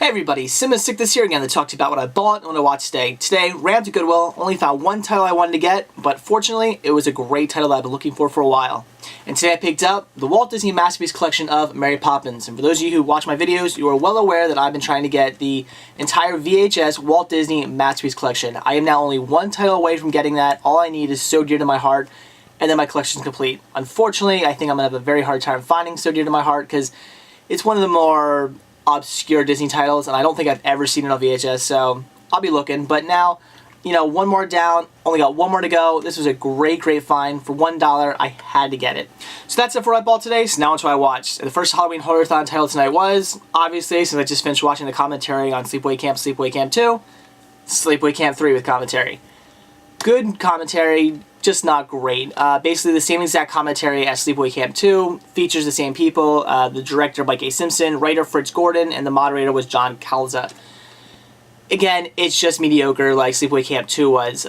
Hey everybody, Sick this here again to talk to you about what I bought and what I watched today. Today, ran to Goodwill, only found one title I wanted to get, but fortunately, it was a great title that I've been looking for a while. And today I picked up the Walt Disney Masterpiece Collection of Mary Poppins. And for those of you who watch my videos, you are well aware that I've been trying to get the entire VHS Walt Disney Masterpiece Collection. I am now only one title away from getting that. All I need is So Dear to My Heart, and then my collection's complete. Unfortunately, I think I'm going to have a very hard time finding So Dear to My Heart, because it's one of the more obscure Disney titles, and I don't think I've ever seen it on VHS, so I'll be looking. But now, you know, one more down, only got one more to go. This was a great find. For $1, I had to get it. So that's it for what I bought today, so now on to what I watched. And the first Halloween Horror-thon title tonight was, obviously, since I just finished watching the commentary on Sleepaway Camp, Sleepaway Camp 2, Sleepaway Camp 3 with commentary. Good commentary, just not great. Basically the same exact commentary as Sleepaway Camp 2, features the same people, the director Mike A. Simpson, writer Fritz Gordon, and the moderator was John Calza. Again, it's just mediocre like Sleepaway Camp 2 was.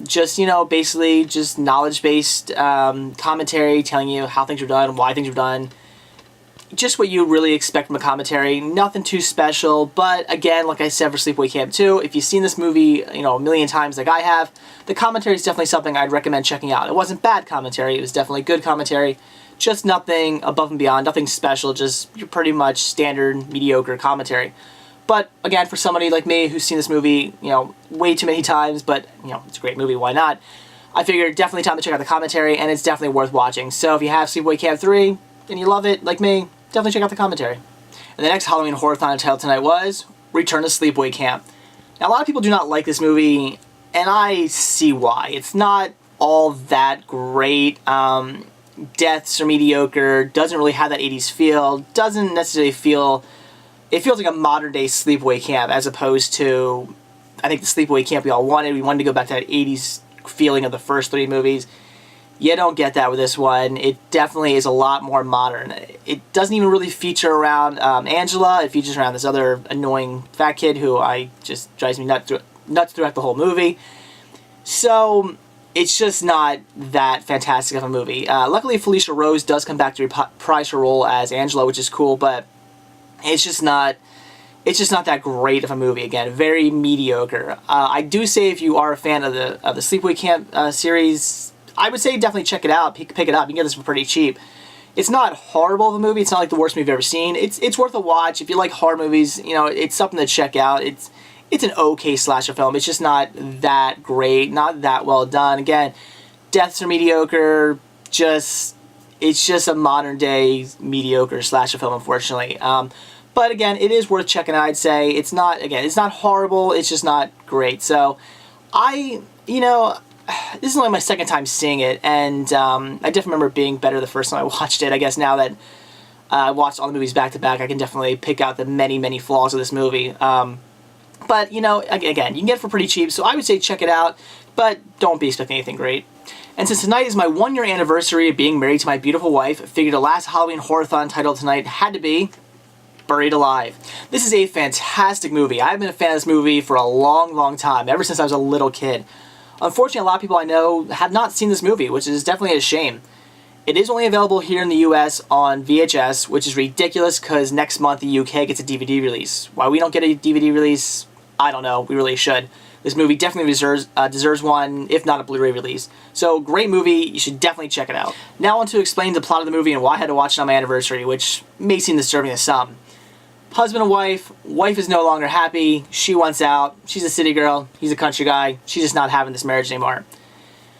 Just, you know, basically just knowledge-based commentary telling you how things are done, why things are done. Just what you really expect from a commentary. Nothing too special, but again, like I said for Sleepaway Camp 2, if you've seen this movie, you know, a million times like I have, the commentary is definitely something I'd recommend checking out. It wasn't bad commentary, it was definitely good commentary, just nothing above and beyond, nothing special, just your pretty much standard mediocre commentary. But again, for somebody like me who's seen this movie, you know, way too many times, but you know, it's a great movie, why not? I figured definitely time to check out the commentary, and it's definitely worth watching. So if you have Sleepaway Camp 3 and you love it like me, definitely check out the commentary. And the next Halloween Horror-thon title tonight was Return to Sleepaway Camp. Now, a lot of people do not like this movie, and I see why. It's not all that great. Deaths are mediocre, doesn't really have that 80s feel, doesn't necessarily feel... It feels like a modern-day Sleepaway Camp, as opposed to, I think, the Sleepaway Camp we all wanted. We wanted to go back to that 80s feeling of the first 3 movies. You don't get that with this one. It definitely is a lot more modern. It doesn't even really feature around Angela. It features around this other annoying fat kid who just drives me nuts throughout the whole movie. So it's just not that fantastic of a movie. Luckily, Felicia Rose does come back to reprise her role as Angela, which is cool, but it's just not that great of a movie. Again, very mediocre. I do say if you are a fan of the Sleepaway Camp series, I would say definitely check it out, pick it up. You can get this for pretty cheap. It's not horrible of a movie. It's not like the worst movie you've ever seen. It's worth a watch. If you like horror movies, you know, it's something to check out. It's an okay slasher film. It's just not that great, not that well done. Again, deaths are mediocre. It's just a modern day mediocre slasher film, unfortunately. But again, it is worth checking out, I'd say. It's not horrible. It's just not great. So this is only my second time seeing it, and I definitely remember it being better the first time I watched it. I guess now that I watched all the movies back to back, I can definitely pick out the many flaws of this movie. But, you know, again, you can get it for pretty cheap, so I would say check it out, but don't be expecting anything great. And since tonight is my 1-year anniversary of being married to my beautiful wife, I figured the last Halloween Horror-thon title tonight had to be Buried Alive. This is a fantastic movie. I've been a fan of this movie for a long time, ever since I was a little kid. Unfortunately, a lot of people I know have not seen this movie, which is definitely a shame. It is only available here in the US on VHS, which is ridiculous because next month the UK gets a DVD release. Why we don't get a DVD release, I don't know. We really should. This movie definitely deserves one, if not a Blu-ray release. So, great movie. You should definitely check it out. Now on to explain the plot of the movie and why I had to watch it on my anniversary, which may seem disturbing to some. Husband and wife is no longer happy, she wants out, she's a city girl, he's a country guy, she's just not having this marriage anymore.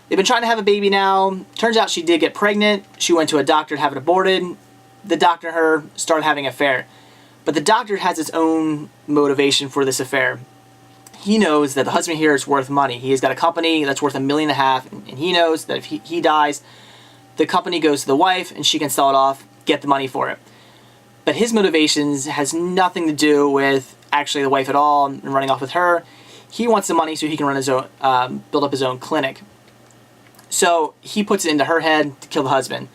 They've been trying to have a baby now, turns out she did get pregnant, she went to a doctor to have it aborted, the doctor and her started having an affair. But the doctor has his own motivation for this affair. He knows that the husband here is worth money. He has got a company that's worth $1.5 million, and he knows that if he dies, the company goes to the wife and she can sell it off, get the money for it. But his motivations has nothing to do with actually the wife at all and running off with her. He wants the money so he can run his own, build up his own clinic. So he puts it into her head to kill the husband.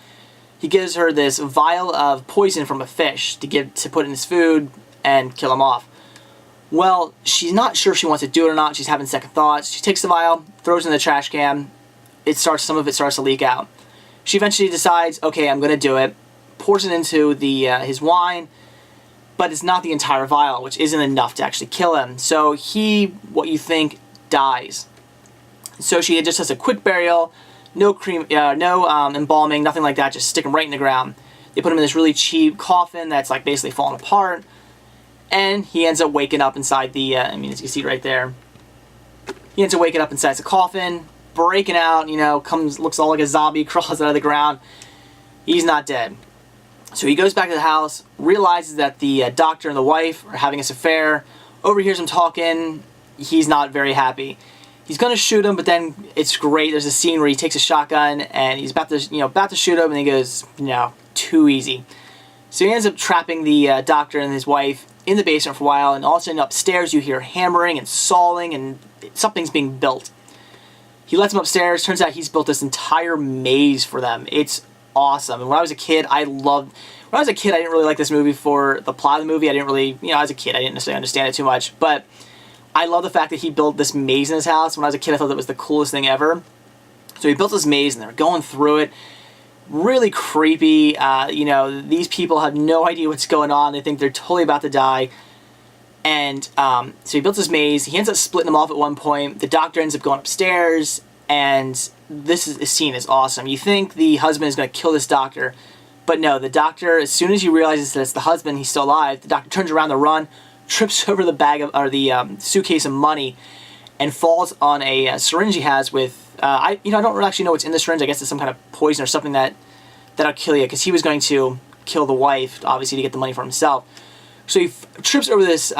He gives her this vial of poison from a fish to put in his food and kill him off. Well, she's not sure if she wants to do it or not. She's having second thoughts. She takes the vial, throws it in the trash can. Some of it starts to leak out. She eventually decides, okay, I'm going to do it. Pours it into his wine, but it's not the entire vial, which isn't enough to actually kill him. So he, what you think, dies. So she just has a quick burial, no embalming, nothing like that, just stick him right in the ground. They put him in this really cheap coffin that's like basically falling apart, and he ends up waking up inside the, as you can see right there, he ends up waking up inside the coffin, breaking out, looks all like a zombie, crawls out of the ground. He's not dead. So he goes back to the house, realizes that the doctor and the wife are having this affair, overhears them talking. He's not very happy. He's gonna shoot him, but then it's great. There's a scene where he takes a shotgun and he's about to shoot him, and he goes, no, too easy. So he ends up trapping the doctor and his wife in the basement for a while, and all of a sudden upstairs you hear hammering and sawing, and something's being built. He lets them upstairs. Turns out he's built this entire maze for them. It's awesome. And when I was a kid, I didn't really like this movie for the plot of the movie. I didn't really, as a kid, I didn't necessarily understand it too much. But I love the fact that he built this maze in his house. When I was a kid, I thought that was the coolest thing ever. So he built this maze, and they're going through it. Really creepy. These people have no idea what's going on. They think they're totally about to die. And so he built this maze. He ends up splitting them off at one point. The doctor ends up going upstairs, and this scene is awesome. You think the husband is going to kill this doctor, but no, the doctor, as soon as he realizes that it's the husband, he's still alive, the doctor turns around to run, trips over the the suitcase of money, and falls on a syringe he has with, I don't actually know what's in the syringe. I guess it's some kind of poison or something that'll kill you, because he was going to kill the wife, obviously, to get the money for himself. So he trips over this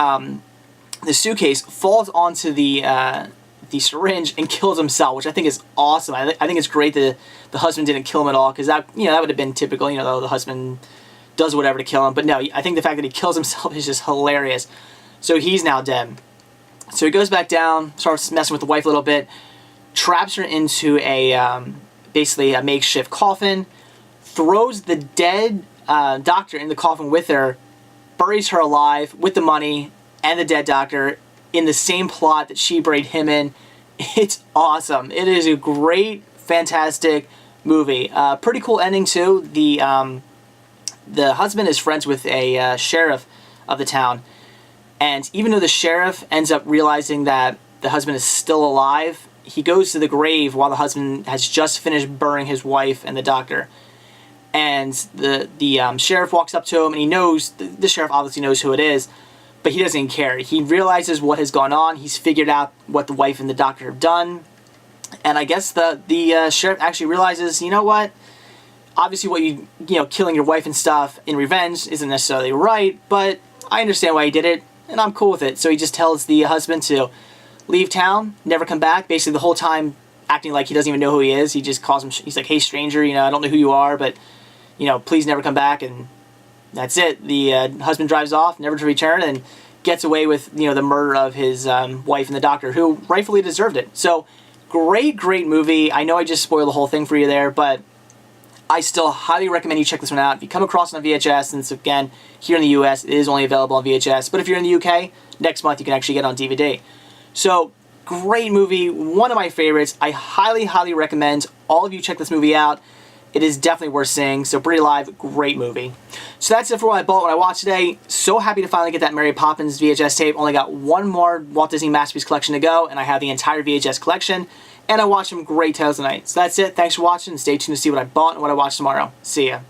suitcase, falls onto the syringe, and kills himself, which I think is awesome. I think it's great that the husband didn't kill him at all, because that would have been typical. The husband does whatever to kill him. But no, I think the fact that he kills himself is just hilarious. So he's now dead. So he goes back down, starts messing with the wife a little bit, traps her into basically a makeshift coffin, throws the dead doctor in the coffin with her, buries her alive with the money and the dead doctor in the same plot that she buried him in. It's awesome. It is a great, fantastic movie. Pretty cool ending too. The husband is friends with a sheriff of the town, and even though the sheriff ends up realizing that the husband is still alive, he goes to the grave while the husband has just finished burying his wife and the doctor. And the sheriff walks up to him, and he knows, the sheriff obviously knows who it is, but he doesn't even care. He realizes what has gone on. He's figured out what the wife and the doctor have done. And I guess the sheriff actually realizes, you know what? Obviously what killing your wife and stuff in revenge isn't necessarily right, but I understand why he did it, and I'm cool with it. So he just tells the husband to leave town, never come back, basically the whole time acting like he doesn't even know who he is. He just calls him, he's like, hey stranger, I don't know who you are, but please never come back, and that's it. The husband drives off, never to return, and gets away with, the murder of his wife and the doctor, who rightfully deserved it. So, great movie. I know I just spoiled the whole thing for you there, but I still highly recommend you check this one out. If you come across it on VHS, since again, here in the US, it is only available on VHS, but if you're in the UK, next month you can actually get it on DVD. So, great movie, one of my favorites. I highly recommend all of you check this movie out. It is definitely worth seeing. So Pretty Alive, great movie. So that's it for what I bought when I watched today. So happy to finally get that Mary Poppins VHS tape. Only got one more Walt Disney Masterpiece Collection to go, and I have the entire VHS collection. And I watched some great titles tonight. So that's it. Thanks for watching, and stay tuned to see what I bought and what I watch tomorrow. See ya.